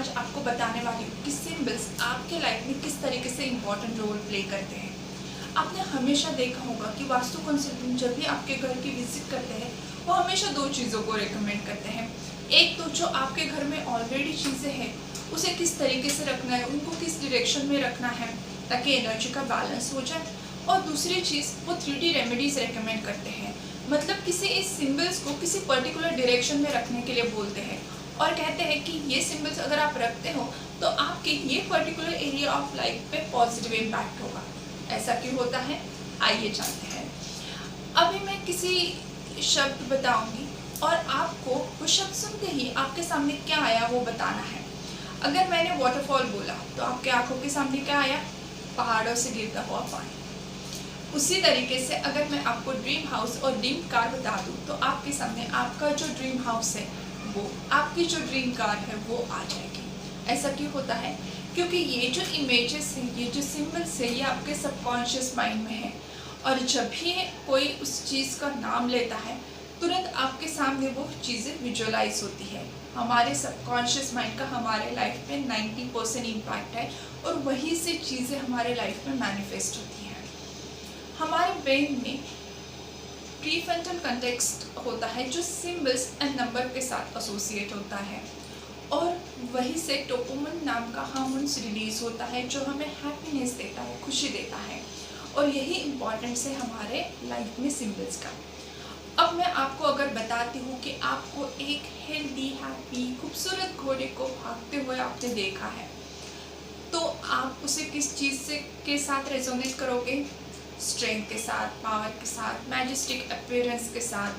आज आपको बताने वाली हूँ कि सिंबल्स आपके लाइफ में किस तरीके से इम्पोर्टेंट रोल प्ले करते हैं। आपने हमेशा देखा होगा कि वास्तु कंसल्टेंट जब भी आपके घर की विजिट करते हैं वो हमेशा दो चीज़ों को रेकमेंड करते हैं। एक तो जो आपके घर में ऑलरेडी चीज़ें हैं उसे किस तरीके से रखना है, उनको किस डायरेक्शन में रखना है ताकि एनर्जी का बैलेंस हो जाए। और दूसरी चीज़ वो 3D रेमेडीज़ रेकमेंड करते हैं, मतलब किसी इस सिंबल्स को किसी पर्टिकुलर डायरेक्शन में रखने के लिए बोलते हैं और कहते हैं कि ये सिंबल्स अगर आप रखते हो तो आपके ये पर्टिकुलर एरिया ऑफ लाइफ पे पॉजिटिव इम्पैक्ट होगा। ऐसा क्यों होता है, आइए जानते हैं। अभी मैं किसी शब्द बताऊंगी और आपको वो शब्द सुनते ही आपके सामने क्या आया वो बताना है। अगर मैंने वाटरफॉल बोला तो आपके आंखों के सामने क्या आया, पहाड़ों से गिरता हुआ पानी। उसी तरीके से अगर मैं आपको ड्रीम हाउस और ड्रीम कार बता दूं तो आपके सामने आपका जो ड्रीम हाउस है वो, आपकी जो ड्रीम कार है वो आ जाएगी। ऐसा क्यों होता है, क्योंकि ये जो इमेजेस हैं, ये जो सिंबल्स है, ये आपके सबकॉन्शियस माइंड में है और जब भी कोई उस चीज़ का नाम लेता है तुरंत आपके सामने वो चीज़ें विजुअलाइज होती है। हमारे सबकॉन्शियस माइंड का हमारे लाइफ में 90% इम्पैक्ट है और वही से चीज़ें हमारे लाइफ में मैनिफेस्ट होती हैं। हमारे ब्रेन में प्रीफ्रंटल कॉर्टेक्स होता है जो सिंबल्स एंड नंबर के साथ एसोसिएट होता है और वहीं से डोपामिन नाम का हार्मोन्स रिलीज होता है जो हमें हैप्पीनेस देता है, खुशी देता है। और यही इम्पॉर्टेंस है हमारे लाइफ में सिंबल्स का। अब मैं आपको अगर बताती हूँ कि आपको एक हेल्दी, हैप्पी, खूबसूरत घोड़े को भागते हुए आपने देखा है तो आप उसे किस चीज़ से के साथ रेजोनेट करोगे, स्ट्रेंथ के साथ, पावर के साथ, मैजेस्टिक अपीयरेंस के साथ।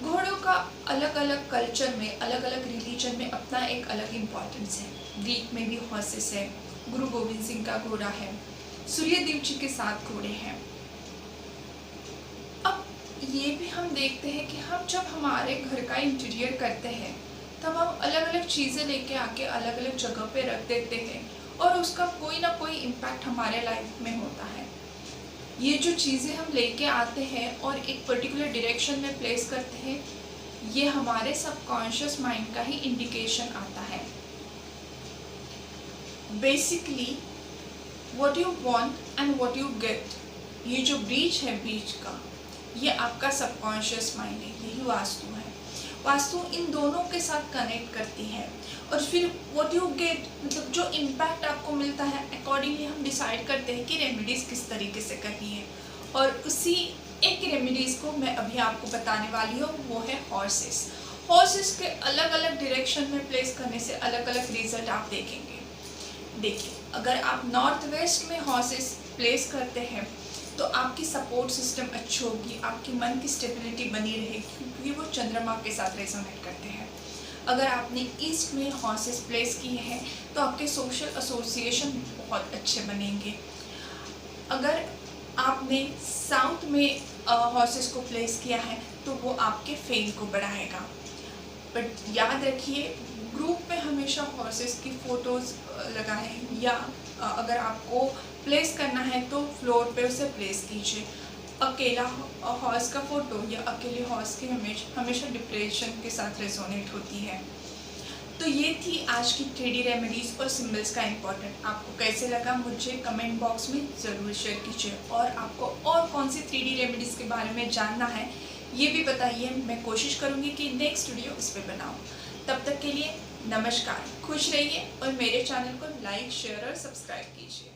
घोड़ों का अलग अलग कल्चर में, अलग अलग रिलीजन में अपना एक अलग इम्पोर्टेंस है। ग्रीक में भी हॉर्सेस है, गुरु गोविंद सिंह का घोड़ा है, सूर्यदेव जी के साथ घोड़े हैं। अब ये भी हम देखते हैं कि हम जब हमारे घर का इंटीरियर करते हैं तब हम अलग अलग चीज़ें लेके आके अलग अलग जगह पे रख देते हैं और उसका कोई ना कोई इम्पैक्ट हमारे लाइफ में होता है। ये जो चीज़ें हम लेके आते हैं और एक पर्टिकुलर डायरेक्शन में प्लेस करते हैं, ये हमारे सबकॉन्शियस माइंड का ही इंडिकेशन आता है। Basically what you want and what you get, ये जो ब्रीच है बीच का, ये आपका सबकॉन्शियस माइंड है, यही वास्तु है। वास्तु इन दोनों के साथ कनेक्ट करती है और फिर व्हाट यू गेट, मतलब जो इम्पैक्ट आपको मिलता है, अकॉर्डिंगली हम डिसाइड करते हैं कि रेमेडीज़ किस तरीके से करनी है। और उसी एक रेमेडीज़ को मैं अभी आपको बताने वाली हूँ, वो है हॉर्सेस। हॉर्सेस के अलग अलग डायरेक्शन में प्लेस करने से अलग अलग रिजल्ट आप देखेंगे। देखिए, अगर आप नॉर्थ वेस्ट में हॉर्सेस प्लेस करते हैं तो आपकी सपोर्ट सिस्टम अच्छी होगी, आपकी मन की स्टेबिलिटी बनी रहेगी क्योंकि वो चंद्रमा के साथ रेजोनेट करते हैं। अगर आपने ईस्ट में हॉर्सेस प्लेस किए हैं तो आपके सोशल एसोसिएशन बहुत अच्छे बनेंगे। अगर आपने साउथ में हॉर्सेस को प्लेस किया है तो वो आपके फेम को बढ़ाएगा। बट याद रखिए, ग्रुप में हमेशा हॉर्सेस की फ़ोटोज़ लगाएं या अगर आपको प्लेस करना है तो फ्लोर पे उसे प्लेस कीजिए। अकेला हॉर्स का फ़ोटो या अकेले हॉर्स की इमेज हमेशा डिप्रेशन के साथ रेजोनेट होती है। तो ये थी आज की 3D रेमेडीज़ और सिंबल्स का इम्पोर्टेंट। आपको कैसे लगा मुझे कमेंट बॉक्स में ज़रूर शेयर कीजिए और आपको और कौन सी 3D रेमेडीज़ के बारे में जानना है ये भी बताइए। मैं कोशिश करूँगी कि नेक्स्ट वीडियो इस पर बनाऊँ। तब तक के लिए नमस्कार, खुश रहिए और मेरे चैनल को लाइक, शेयर और सब्सक्राइब कीजिए।